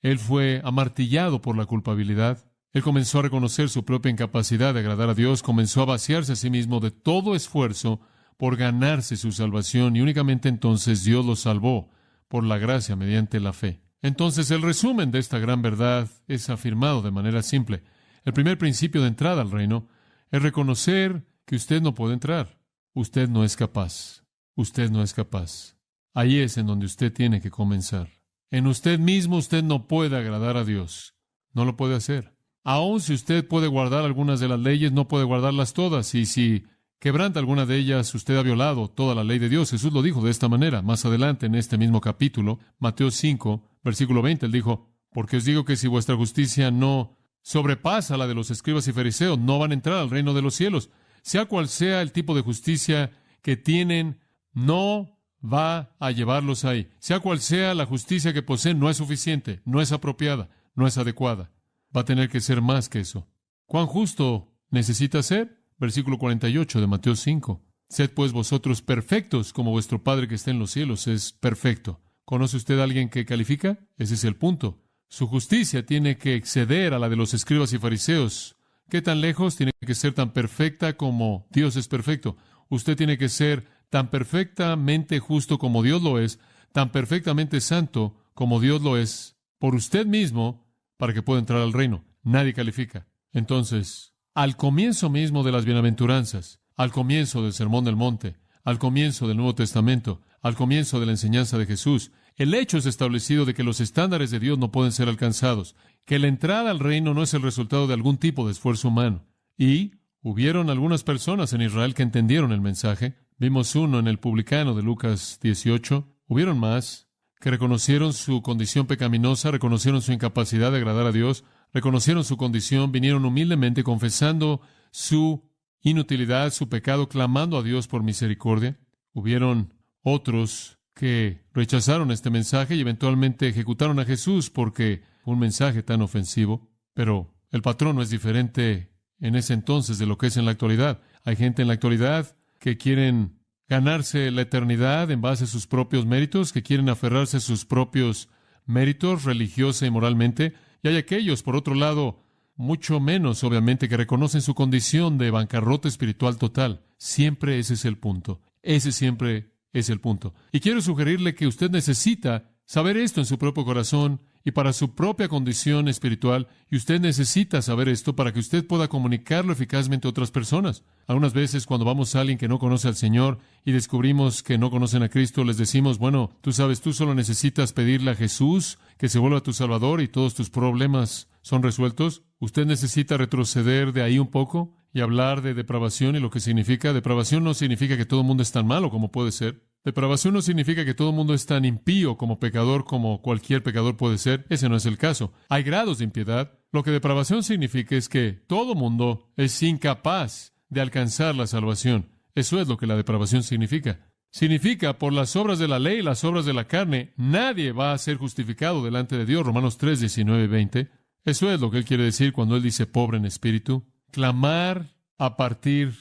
Él fue amartillado por la culpabilidad. Él comenzó a reconocer su propia incapacidad de agradar a Dios, comenzó a vaciarse a sí mismo de todo esfuerzo por ganarse su salvación, y únicamente entonces Dios lo salvó por la gracia mediante la fe. Entonces, el resumen de esta gran verdad es afirmado de manera simple. El primer principio de entrada al reino es reconocer que usted no puede entrar. Usted no es capaz. Usted no es capaz. Ahí es en donde usted tiene que comenzar. En usted mismo usted no puede agradar a Dios. No lo puede hacer. Aun si usted puede guardar algunas de las leyes, no puede guardarlas todas. Y si quebranta alguna de ellas, usted ha violado toda la ley de Dios. Jesús lo dijo de esta manera. Más adelante, en este mismo capítulo, Mateo 5, versículo 20, Él dijo, porque os digo que si vuestra justicia no sobrepasa la de los escribas y fariseos, no van a entrar al reino de los cielos. Sea cual sea el tipo de justicia que tienen, no va a llevarlos ahí. Sea cual sea la justicia que poseen, no es suficiente, no es apropiada, no es adecuada. Va a tener que ser más que eso. ¿Cuán justo necesita ser? Versículo 48 de Mateo 5. Sed pues vosotros perfectos, como vuestro Padre que está en los cielos es perfecto. ¿Conoce usted a alguien que califica? Ese es el punto. Su justicia tiene que exceder a la de los escribas y fariseos. ¿Qué tan lejos? Tiene que ser tan perfecta como Dios es perfecto. Usted tiene que ser tan perfectamente justo como Dios lo es, tan perfectamente santo como Dios lo es, por usted mismo, para que pueda entrar al reino. Nadie califica. Entonces, al comienzo mismo de las bienaventuranzas, al comienzo del Sermón del Monte, al comienzo del Nuevo Testamento, al comienzo de la enseñanza de Jesús, el hecho es establecido de que los estándares de Dios no pueden ser alcanzados, que la entrada al reino no es el resultado de algún tipo de esfuerzo humano. Y hubieron algunas personas en Israel que entendieron el mensaje. Vimos uno en el publicano de Lucas 18. Hubieron más que reconocieron su condición pecaminosa, reconocieron su incapacidad de agradar a Dios, reconocieron su condición, vinieron humildemente confesando su inutilidad, su pecado, clamando a Dios por misericordia. Hubieron otros que rechazaron este mensaje y eventualmente ejecutaron a Jesús porque fue un mensaje tan ofensivo. Pero el patrón no es diferente en ese entonces de lo que es en la actualidad. Hay gente en la actualidad que quieren ganarse la eternidad en base a sus propios méritos, que quieren aferrarse a sus propios méritos religiosa y moralmente. Y hay aquellos, por otro lado, mucho menos, obviamente, que reconocen su condición de bancarrota espiritual total. Siempre ese es el punto. Ese siempre es el punto. Y quiero sugerirle que usted necesita saber esto en su propio corazón y para su propia condición espiritual, y usted necesita saber esto para que usted pueda comunicarlo eficazmente a otras personas. Algunas veces cuando vamos a alguien que no conoce al Señor y descubrimos que no conocen a Cristo, les decimos, bueno, tú sabes, tú solo necesitas pedirle a Jesús que se vuelva tu Salvador y todos tus problemas son resueltos. Usted necesita retroceder de ahí un poco y hablar de depravación y lo que significa. Depravación no significa que todo el mundo es tan malo como puede ser. Depravación no significa que todo el mundo es tan impío como pecador como cualquier pecador puede ser. Ese no es el caso. Hay grados de impiedad. Lo que depravación significa es que todo mundo es incapaz de alcanzar la salvación. Eso es lo que la depravación significa. Significa, por las obras de la ley y las obras de la carne, nadie va a ser justificado delante de Dios. Romanos 3, 19 y 20. Eso es lo que él quiere decir cuando él dice pobre en espíritu. Clamar a partir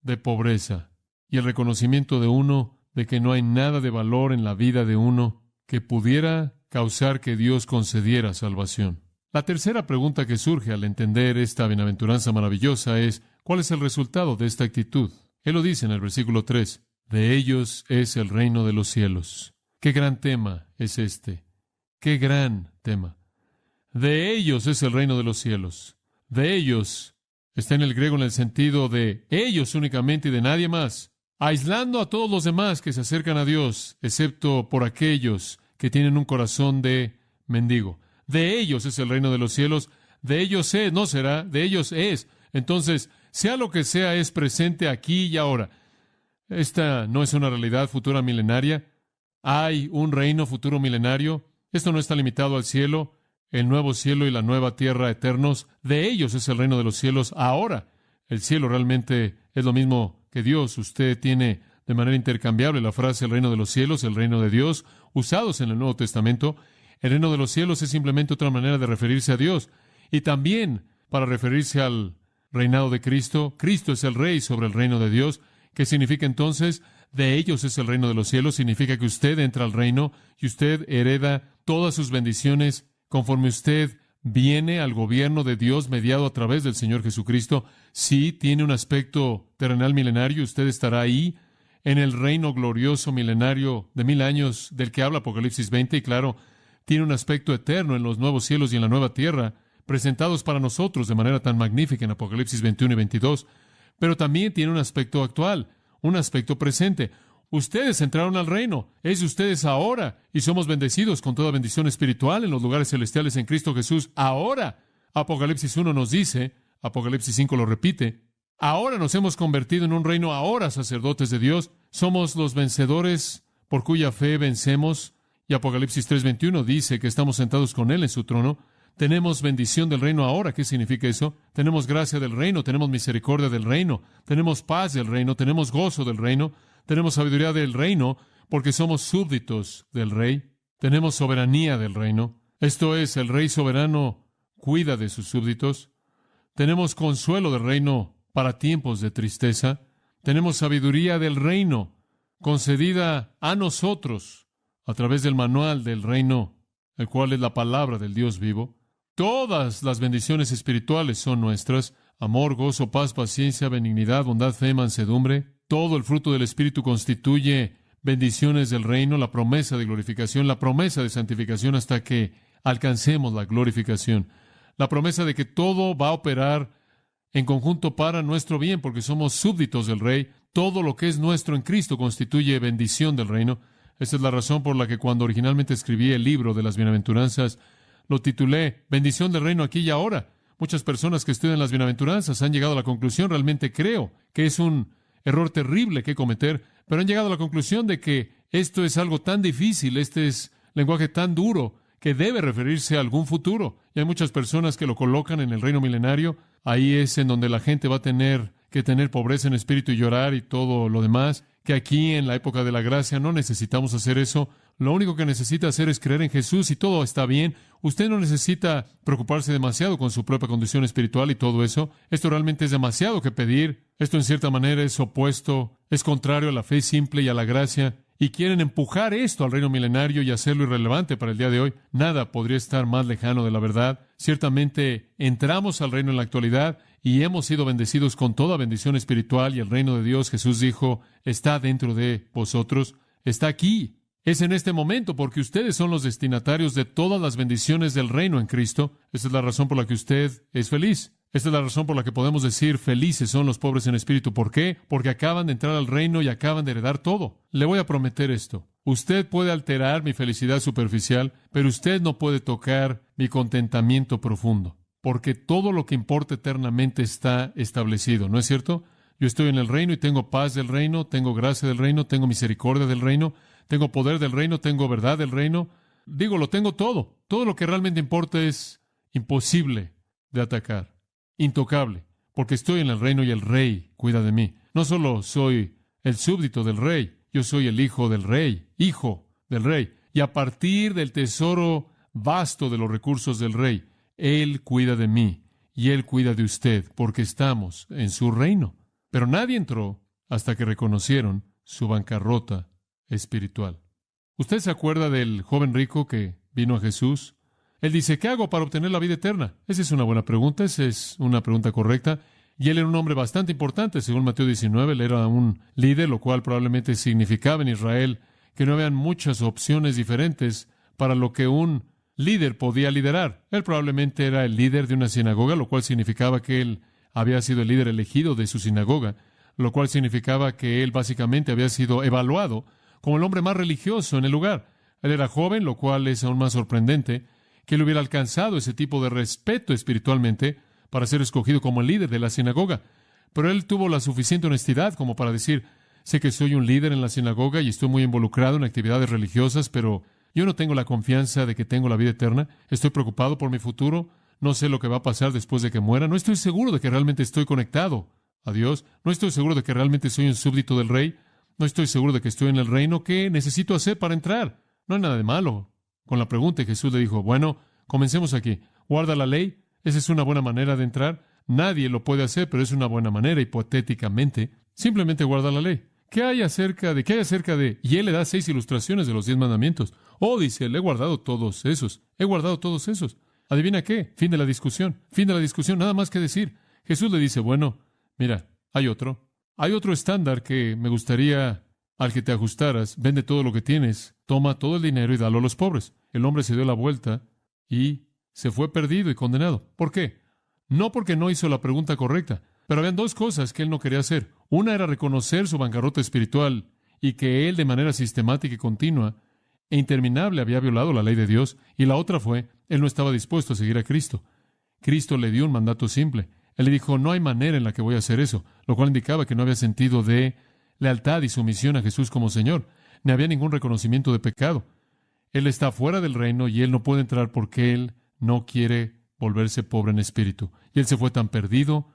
de pobreza y el reconocimiento de uno de que no hay nada de valor en la vida de uno que pudiera causar que Dios concediera salvación. La tercera pregunta que surge al entender esta bienaventuranza maravillosa es, ¿cuál es el resultado de esta actitud? Él lo dice en el versículo 3, de ellos es el reino de los cielos. ¡Qué gran tema es este! ¡Qué gran tema! De ellos es el reino de los cielos. De ellos está en el griego en el sentido de ellos únicamente y de nadie más, aislando a todos los demás que se acercan a Dios, excepto por aquellos que tienen un corazón de mendigo. De ellos es el reino de los cielos, de ellos es, no será, de ellos es. Entonces, sea lo que sea, es presente aquí y ahora. Esta no es una realidad futura milenaria. Hay un reino futuro milenario. Esto no está limitado al cielo, el nuevo cielo y la nueva tierra eternos. De ellos es el reino de los cielos ahora. El cielo realmente es lo mismo que Dios. Usted tiene de manera intercambiable la frase el reino de los cielos, el reino de Dios, usados en el Nuevo Testamento. El reino de los cielos es simplemente otra manera de referirse a Dios. Y también para referirse al reinado de Cristo. Cristo es el rey sobre el reino de Dios. ¿Qué significa entonces? De ellos es el reino de los cielos. Significa que usted entra al reino y usted hereda todas sus bendiciones conforme usted viene al gobierno de Dios mediado a través del Señor Jesucristo. Sí, tiene un aspecto terrenal milenario. Usted estará ahí en el reino glorioso milenario de 1000 años del que habla Apocalipsis 20. Y claro, tiene un aspecto eterno en los nuevos cielos y en la nueva tierra, presentados para nosotros de manera tan magnífica en Apocalipsis 21 y 22. pero también tiene un aspecto actual, un aspecto presente. Ustedes entraron al reino, es de ustedes ahora, y somos bendecidos con toda bendición espiritual en los lugares celestiales en Cristo Jesús ahora. Apocalipsis 1 nos dice, Apocalipsis 5 lo repite, ahora nos hemos convertido en un reino, ahora sacerdotes de Dios, somos los vencedores por cuya fe vencemos, y Apocalipsis 3:21 dice que estamos sentados con Él en su trono. Tenemos bendición del reino ahora. ¿Qué significa eso? Tenemos gracia del reino, tenemos misericordia del reino, tenemos paz del reino, tenemos gozo del reino, tenemos sabiduría del reino, porque somos súbditos del rey, tenemos soberanía del reino. Esto es, el rey soberano cuida de sus súbditos. Tenemos consuelo del reino para tiempos de tristeza. Tenemos sabiduría del reino concedida a nosotros a través del manual del reino, el cual es la palabra del Dios vivo. Todas las bendiciones espirituales son nuestras: amor, gozo, paz, paciencia, benignidad, bondad, fe, mansedumbre. Todo el fruto del Espíritu constituye bendiciones del reino, la promesa de glorificación, la promesa de santificación hasta que alcancemos la glorificación, la promesa de que todo va a operar en conjunto para nuestro bien, porque somos súbditos del Rey. Todo lo que es nuestro en Cristo constituye bendición del reino. Esa es la razón por la que cuando originalmente escribí el libro de las bienaventuranzas, lo titulé Bendición del reino aquí y ahora. Muchas personas que estudian las bienaventuranzas han llegado a la conclusión, realmente creo que es un error terrible que cometer, pero han llegado a la conclusión de que esto es algo tan difícil, este es lenguaje tan duro, que debe referirse a algún futuro. Y hay muchas personas que lo colocan en el reino milenario. Ahí es en donde la gente va a tener que tener pobreza en espíritu y llorar y todo lo demás, que aquí en la época de la gracia no necesitamos hacer eso. Lo único que necesita hacer es creer en Jesús y todo está bien. Usted no necesita preocuparse demasiado con su propia condición espiritual y todo eso. Esto realmente es demasiado que pedir. Esto en cierta manera es opuesto, es contrario a la fe simple y a la gracia. Y quieren empujar esto al reino milenario y hacerlo irrelevante para el día de hoy. Nada podría estar más lejano de la verdad. Ciertamente entramos al reino en la actualidad y hemos sido bendecidos con toda bendición espiritual, y el reino de Dios, Jesús dijo, está dentro de vosotros, está aquí. Es en este momento, porque ustedes son los destinatarios de todas las bendiciones del reino en Cristo. Esta es la razón por la que usted es feliz. Esta es la razón por la que podemos decir felices son los pobres en espíritu. ¿Por qué? Porque acaban de entrar al reino y acaban de heredar todo. Le voy a prometer esto. Usted puede alterar mi felicidad superficial, pero usted no puede tocar mi contentamiento profundo, porque todo lo que importa eternamente está establecido, ¿no es cierto? Yo estoy en el reino y tengo paz del reino, tengo gracia del reino, tengo misericordia del reino, tengo poder del reino, tengo verdad del reino. Digo, lo tengo todo. Todo lo que realmente importa es imposible de atacar, intocable, porque estoy en el reino y el rey cuida de mí. No solo soy el súbdito del rey, yo soy el hijo del rey, hijo del rey. Y a partir del tesoro vasto de los recursos del rey, Él cuida de mí y Él cuida de usted, porque estamos en su reino. Pero nadie entró hasta que reconocieron su bancarrota espiritual. ¿Usted se acuerda del joven rico que vino a Jesús? Él dice, ¿qué hago para obtener la vida eterna? Esa es una buena pregunta, esa es una pregunta correcta. Y él era un hombre bastante importante, según Mateo 19, él era un líder, lo cual probablemente significaba en Israel que no habían muchas opciones diferentes para lo que un líder podía liderar. Él probablemente era el líder de una sinagoga, lo cual significaba que él había sido el líder elegido de su sinagoga, lo cual significaba que él básicamente había sido evaluado como el hombre más religioso en el lugar. Él era joven, lo cual es aún más sorprendente, que él hubiera alcanzado ese tipo de respeto espiritualmente para ser escogido como el líder de la sinagoga. Pero él tuvo la suficiente honestidad como para decir, sé que soy un líder en la sinagoga y estoy muy involucrado en actividades religiosas, pero yo no tengo la confianza de que tengo la vida eterna. Estoy preocupado por mi futuro. No sé lo que va a pasar después de que muera. No estoy seguro de que realmente estoy conectado a Dios. No estoy seguro de que realmente soy un súbdito del rey. No estoy seguro de que estoy en el reino. ¿Qué necesito hacer para entrar? No hay nada de malo con la pregunta. Y Jesús le dijo, bueno, comencemos aquí. ¿Guarda la ley? Esa es una buena manera de entrar. Nadie lo puede hacer, pero es una buena manera, hipotéticamente. Simplemente guarda la ley. ¿Qué hay acerca de? Y él le da 6 ilustraciones de los 10 mandamientos. Oh, dice él, he guardado todos esos. He guardado todos esos. ¿Adivina qué? Fin de la discusión. Fin de la discusión, nada más que decir. Jesús le dice, bueno, mira, hay otro. Hay otro estándar que me gustaría al que te ajustaras. Vende todo lo que tienes, toma todo el dinero y dalo a los pobres. El hombre se dio la vuelta y se fue perdido y condenado. ¿Por qué? No porque no hizo la pregunta correcta, Pero habían dos cosas que él no quería hacer. Una era reconocer su bancarrota espiritual y que él, de manera sistemática y continua e interminable, había violado la ley de Dios. Y la otra fue, él no estaba dispuesto a seguir a Cristo. Cristo le dio un mandato simple. Él le dijo, no hay manera en la que voy a hacer eso, lo cual indicaba que no había sentido de lealtad y sumisión a Jesús como Señor, ni había ningún reconocimiento de pecado. Él está fuera del reino y él no puede entrar porque él no quiere volverse pobre en espíritu. Y él se fue tan perdido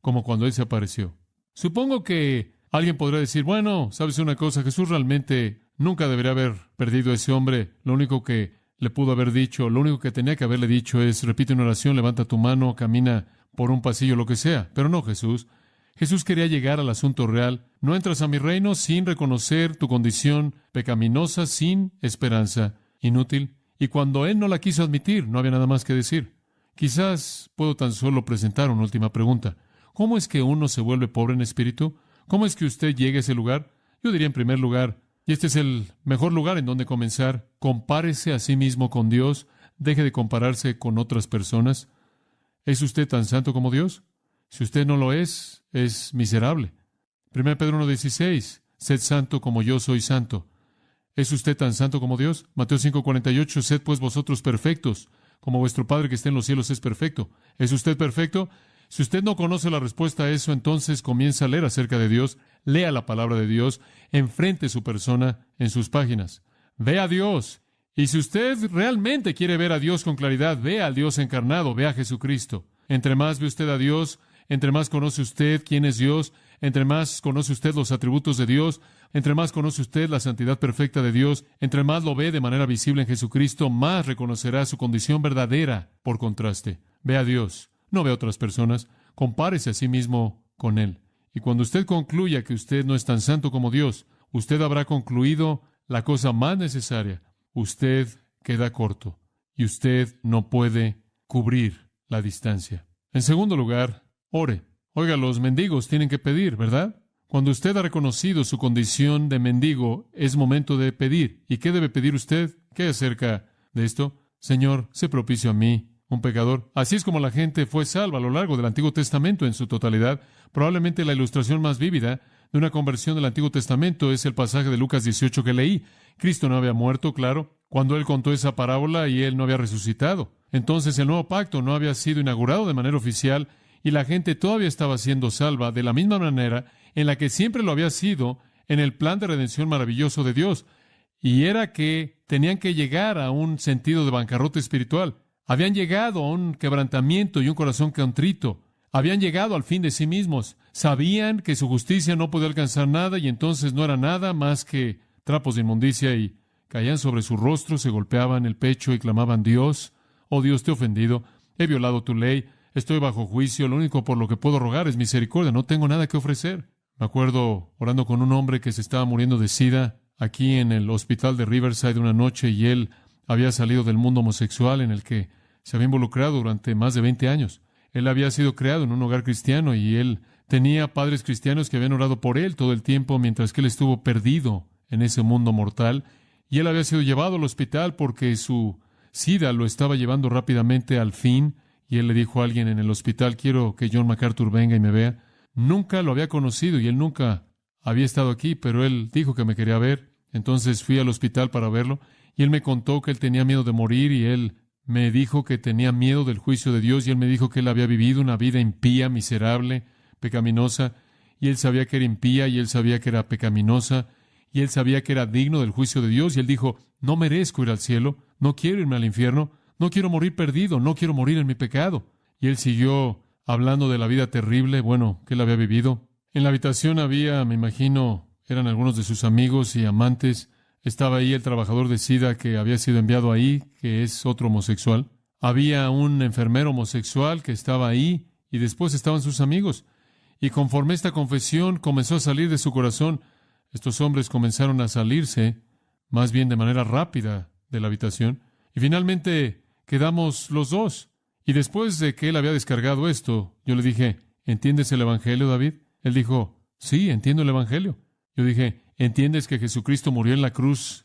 como cuando él se apareció. Supongo que alguien podrá decir, bueno, ¿sabes una cosa? Jesús realmente nunca debería haber perdido a ese hombre. Lo único que le pudo haber dicho, lo único que tenía que haberle dicho es, repite una oración, levanta tu mano, camina por un pasillo, lo que sea. Pero no, Jesús. Jesús quería llegar al asunto real. No entras a mi reino sin reconocer tu condición pecaminosa, sin esperanza, inútil. Y cuando él no la quiso admitir, no había nada más que decir. Quizás puedo tan solo presentar una última pregunta. ¿Cómo es que uno se vuelve pobre en espíritu? ¿Cómo es que usted llega a ese lugar? Yo diría en primer lugar, y este es el mejor lugar en donde comenzar, compárese a sí mismo con Dios, deje de compararse con otras personas. ¿Es usted tan santo como Dios? Si usted no lo es miserable. 1 Pedro 1:16, sed santo como yo soy santo. ¿Es usted tan santo como Dios? Mateo 5:48, sed pues vosotros perfectos, como vuestro Padre que está en los cielos es perfecto. ¿Es usted perfecto? Si usted no conoce la respuesta a eso, entonces comienza a leer acerca de Dios, lea la palabra de Dios, enfrente su persona en sus páginas. Ve a Dios. Y si usted realmente quiere ver a Dios con claridad, vea al Dios encarnado, vea a Jesucristo. Entre más ve usted a Dios, entre más conoce usted quién es Dios, entre más conoce usted los atributos de Dios, entre más conoce usted la santidad perfecta de Dios, entre más lo ve de manera visible en Jesucristo, más reconocerá su condición verdadera por contraste. Ve a Dios, no ve a otras personas, compárese a sí mismo con Él. Y cuando usted concluya que usted no es tan santo como Dios, usted habrá concluido la cosa más necesaria. Usted queda corto y usted no puede cubrir la distancia. En segundo lugar, ore. Oiga, los mendigos tienen que pedir, ¿verdad? Cuando usted ha reconocido su condición de mendigo, es momento de pedir. ¿Y qué debe pedir usted? ¿Qué acerca de esto? Señor, sé propicio a mí, un pecador. Así es como la gente fue salva a lo largo del Antiguo Testamento en su totalidad. Probablemente la ilustración más vívida de una conversión del Antiguo Testamento es el pasaje de Lucas 18 que leí. Cristo no había muerto, claro, cuando Él contó esa parábola y Él no había resucitado. Entonces el nuevo pacto no había sido inaugurado de manera oficial y la gente todavía estaba siendo salva de la misma manera en la que siempre lo había sido en el plan de redención maravilloso de Dios. Y era que tenían que llegar a un sentido de bancarrota espiritual. Habían llegado a un quebrantamiento y un corazón contrito. Habían llegado al fin de sí mismos. Sabían que su justicia no podía alcanzar nada y entonces no era nada más que trapos de inmundicia y caían sobre su rostro, se golpeaban el pecho y clamaban, Dios, oh Dios, te he ofendido, he violado tu ley, estoy bajo juicio, lo único por lo que puedo rogar es misericordia, no tengo nada que ofrecer. Me acuerdo orando con un hombre que se estaba muriendo de SIDA aquí en el hospital de Riverside una noche y él había salido del mundo homosexual en el que se había involucrado durante más de 20 años. Él había sido creado en un hogar cristiano y él tenía padres cristianos que habían orado por él todo el tiempo mientras que él estuvo perdido en ese mundo mortal. Y él había sido llevado al hospital porque su SIDA lo estaba llevando rápidamente al fin. Y él le dijo a alguien en el hospital, quiero que John MacArthur venga y me vea. Nunca lo había conocido y él nunca había estado aquí, pero él dijo que me quería ver. Entonces fui al hospital para verlo y él me contó que él tenía miedo de morir y él me dijo que tenía miedo del juicio de Dios y él me dijo que él había vivido una vida impía, miserable, pecaminosa, y él sabía que era impía y él sabía que era pecaminosa y él sabía que era digno del juicio de Dios y él dijo, no merezco ir al cielo, no quiero irme al infierno, no quiero morir perdido, no quiero morir en mi pecado. Y él siguió hablando de la vida terrible, que él había vivido. En la habitación había, me imagino, eran algunos de sus amigos y amantes. Estaba ahí el trabajador de SIDA que había sido enviado ahí, que es otro homosexual. Había un enfermero homosexual que estaba ahí y después estaban sus amigos. Y conforme esta confesión comenzó a salir de su corazón, estos hombres comenzaron a salirse, más bien de manera rápida, de la habitación. Y finalmente quedamos los dos. Y después de que él había descargado esto, yo le dije, ¿entiendes el Evangelio, David? Él dijo, sí, entiendo el Evangelio. Yo dije, ¿entiendes que Jesucristo murió en la cruz